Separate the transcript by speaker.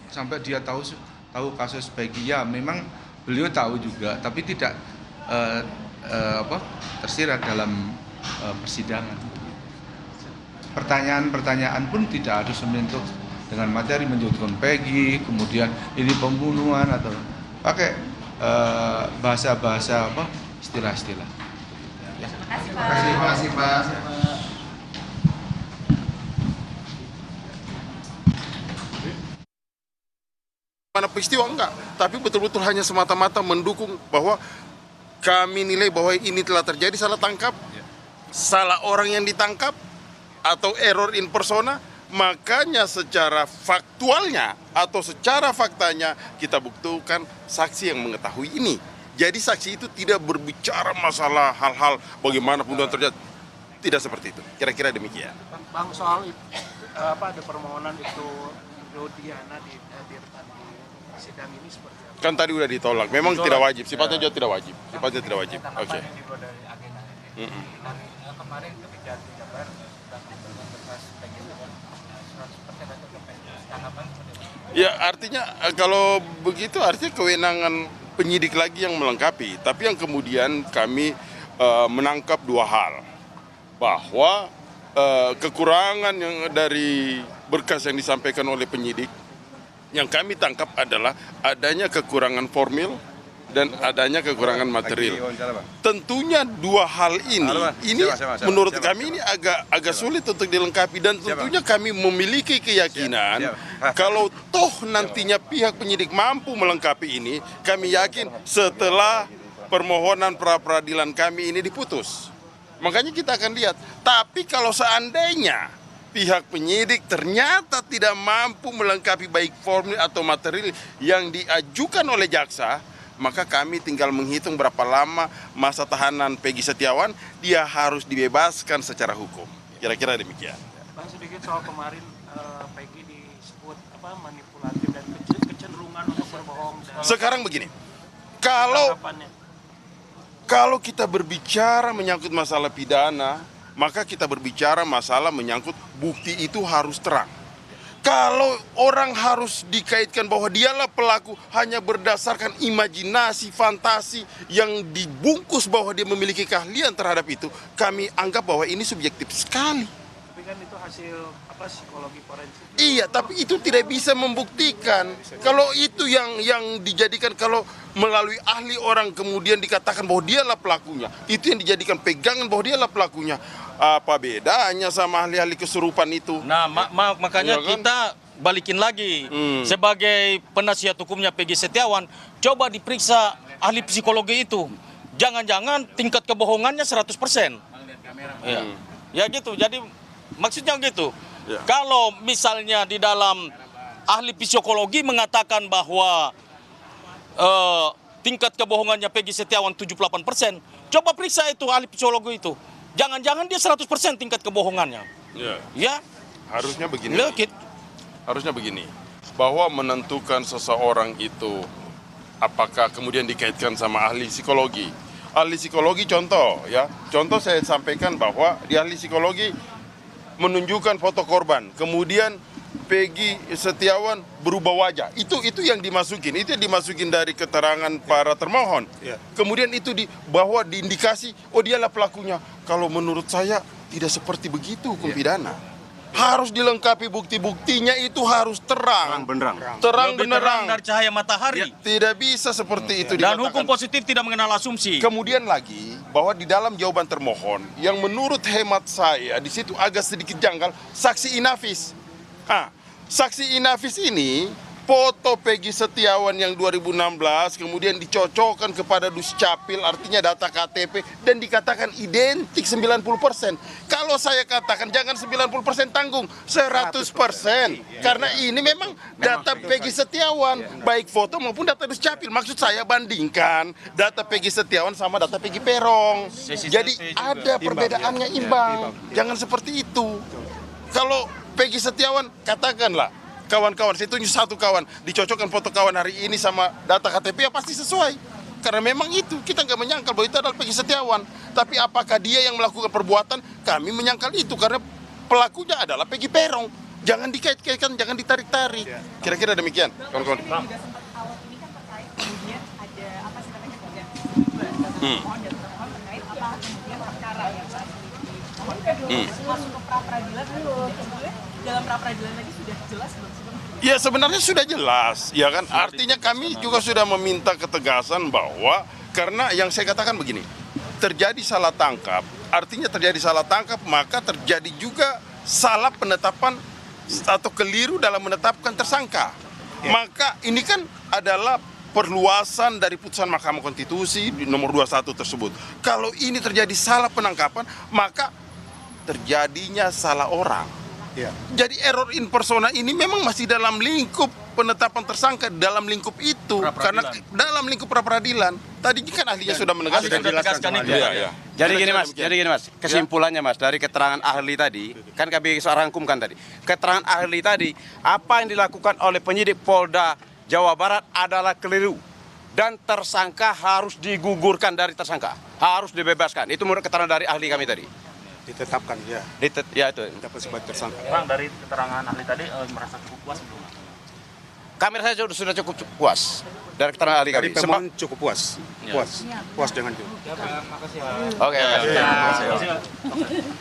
Speaker 1: sampai dia tahu kasus Peggy. Ya, memang beliau tahu juga, tapi tidak tersirat dalam persidangan. Pertanyaan-pertanyaan pun tidak harus menyentuh dengan materi menyebutkan Peggy, kemudian ini pembunuhan atau pakai bahasa-bahasa istilah-istilah. Ya.
Speaker 2: Terima kasih Pak.
Speaker 3: Mana peristiwa enggak, tapi betul-betul hanya semata-mata mendukung bahwa kami nilai bahwa ini telah terjadi salah tangkap, salah orang yang ditangkap, atau error in persona. Makanya secara faktualnya atau secara faktanya kita buktikan saksi yang mengetahui ini. Jadi saksi itu tidak berbicara masalah hal-hal bagaimana pembunuhan terjadi. Tidak seperti itu. Kira-kira demikian.
Speaker 4: Bang, soal ada permohonan itu Rodiana dihadirkan di sidang ini seperti apa?
Speaker 3: Kan tadi udah ditolak. Memang tidak wajib. Sifatnya juga tidak wajib. Sifatnya tidak wajib. Oke.
Speaker 4: Dari agenda ini. Dan kemarin ketika di Jabar sudah berkas Peggy 100% atau tanggapan seperti apa?
Speaker 3: Ya, artinya kalau begitu artinya kewenangan penyidik lagi yang melengkapi. Tapi yang kemudian kami menangkap dua hal. Bahwa kekurangan yang dari berkas yang disampaikan oleh penyidik yang kami tangkap adalah adanya kekurangan formil dan adanya kekurangan material. Tentunya dua hal ini menurut kami ini agak sulit untuk dilengkapi, dan tentunya kami memiliki keyakinan kalau toh nantinya pihak penyidik mampu melengkapi ini, kami yakin setelah permohonan pra peradilan kami ini diputus. Makanya kita akan lihat. Tapi kalau seandainya pihak penyidik ternyata tidak mampu melengkapi baik formil atau material yang diajukan oleh jaksa, maka kami tinggal menghitung berapa lama masa tahanan Peggy Setiawan, dia harus dibebaskan secara hukum. Kira-kira demikian.
Speaker 4: Bang, sedikit soal kemarin Peggy disebut manipulatif dan kecenderungan untuk berbohong.
Speaker 3: Sekarang begini, kalau kita berbicara menyangkut masalah pidana, maka kita berbicara masalah menyangkut bukti itu harus terang. Kalau orang harus dikaitkan bahwa dialah pelaku hanya berdasarkan imajinasi, fantasi yang dibungkus bahwa dia memiliki keahlian terhadap itu, kami anggap bahwa ini subjektif sekali.
Speaker 4: Tapi kan itu hasil psikologi forensik.
Speaker 3: Iya, tapi itu tidak bisa membuktikan. Kalau itu yang dijadikan, kalau melalui ahli orang kemudian dikatakan bahwa dialah pelakunya, itu yang dijadikan pegangan bahwa dialah pelakunya. Apa bedanya sama ahli-ahli kesurupan itu?
Speaker 5: Nah, makanya kita balikin lagi. Sebagai penasihat hukumnya Peggy Setiawan, coba diperiksa ahli psikologi itu. Jangan-jangan tingkat kebohongannya 100%. Ya gitu, jadi maksudnya gitu.
Speaker 3: Ya.
Speaker 5: Kalau misalnya di dalam ahli psikologi mengatakan bahwa tingkat kebohongannya Peggy Setiawan 78%, coba periksa itu ahli psikologi itu. Jangan-jangan dia 100% tingkat kebohongannya. Ya.
Speaker 3: Harusnya begini.
Speaker 5: Lekit.
Speaker 3: Harusnya begini. Bahwa menentukan seseorang itu apakah kemudian dikaitkan sama ahli psikologi. Ahli psikologi contoh ya. Contoh saya sampaikan bahwa di ahli psikologi menunjukkan foto korban, kemudian Peggy Setiawan berubah wajah. Itu yang dimasukin, dari keterangan para termohon. Kemudian itu bahwa diindikasi, oh dialah pelakunya. Kalau menurut saya tidak seperti begitu hukum pidana. Harus dilengkapi bukti-buktinya, itu harus terang benderang
Speaker 5: dari cahaya matahari.
Speaker 3: Tidak bisa seperti itu
Speaker 5: Dan
Speaker 3: dikatakan.
Speaker 5: hukum positif tidak mengenal asumsi.
Speaker 3: Kemudian lagi bahwa di dalam jawaban termohon yang menurut hemat saya di situ agak sedikit janggal, saksi Inafis. Saksi Inafis ini foto Peggy Setiawan yang 2016 kemudian dicocokkan kepada Duscapil, artinya data KTP, dan dikatakan identik 90%. Kalau saya katakan jangan 90% tanggung, 100%. Karena ini memang data Peggy Setiawan, baik foto maupun data Duscapil. Maksud saya bandingkan data Peggy Setiawan sama data Peggy Perong. Jadi ada perbedaannya imbang. Jangan seperti itu. Kalau Peggy Setiawan, katakanlah kawan-kawan, saya tunjuk satu kawan, dicocokkan foto kawan hari ini sama data KTP, ya pasti sesuai. Karena memang itu, kita nggak menyangkal bahwa itu adalah Peggy Setiawan. Tapi apakah dia yang melakukan perbuatan? Kami menyangkal itu, karena pelakunya adalah Peggy Perong. Jangan dikait-kaitkan, jangan ditarik-tarik. Kira-kira demikian. Kawan-kawan.
Speaker 6: Juga sempat kalau ini kan terkait kemudian ada apa sih namanya kemudian termohon dan termohon terkait apa kemudian perkara yang saat ini masuk ke pra peradilan dan sebetulnya dalam pra peradilan lagi sudah jelas belum sih Bang?
Speaker 3: Ya sebenarnya sudah jelas, ya kan. Artinya kami juga sudah meminta ketegasan bahwa karena yang saya katakan begini, terjadi salah tangkap, artinya terjadi salah tangkap maka terjadi juga salah penetapan atau keliru dalam menetapkan tersangka. Maka ini kan adalah perluasan dari putusan Mahkamah Konstitusi di nomor 21 tersebut. Kalau ini terjadi salah penangkapan, maka terjadinya salah orang. Jadi error in persona ini memang masih dalam lingkup penetapan tersangka, dalam lingkup itu. Karena dalam lingkup pra-peradilan. Tadi kan ahlinya sudah menegaskan.
Speaker 5: itu.
Speaker 3: Iya.
Speaker 7: Jadi gini mas, kesimpulannya mas dari keterangan ahli tadi, kan kami soal rangkumkan tadi. Keterangan ahli tadi, apa yang dilakukan oleh penyidik Polda Jawa Barat adalah keliru. Dan tersangka harus digugurkan dari tersangka, harus dibebaskan. Itu menurut keterangan dari ahli kami tadi.
Speaker 2: Ditetapkan ya.
Speaker 7: Ya itu.
Speaker 2: Dapat sebagai tersangka.
Speaker 8: Bang, dari keterangan ahli tadi merasa cukup puas belum?
Speaker 7: Kami rasa sudah cukup puas dari keterangan ahli
Speaker 2: Dari
Speaker 7: kami.
Speaker 2: pemohon cukup puas. Puas dengan itu.
Speaker 7: Oke.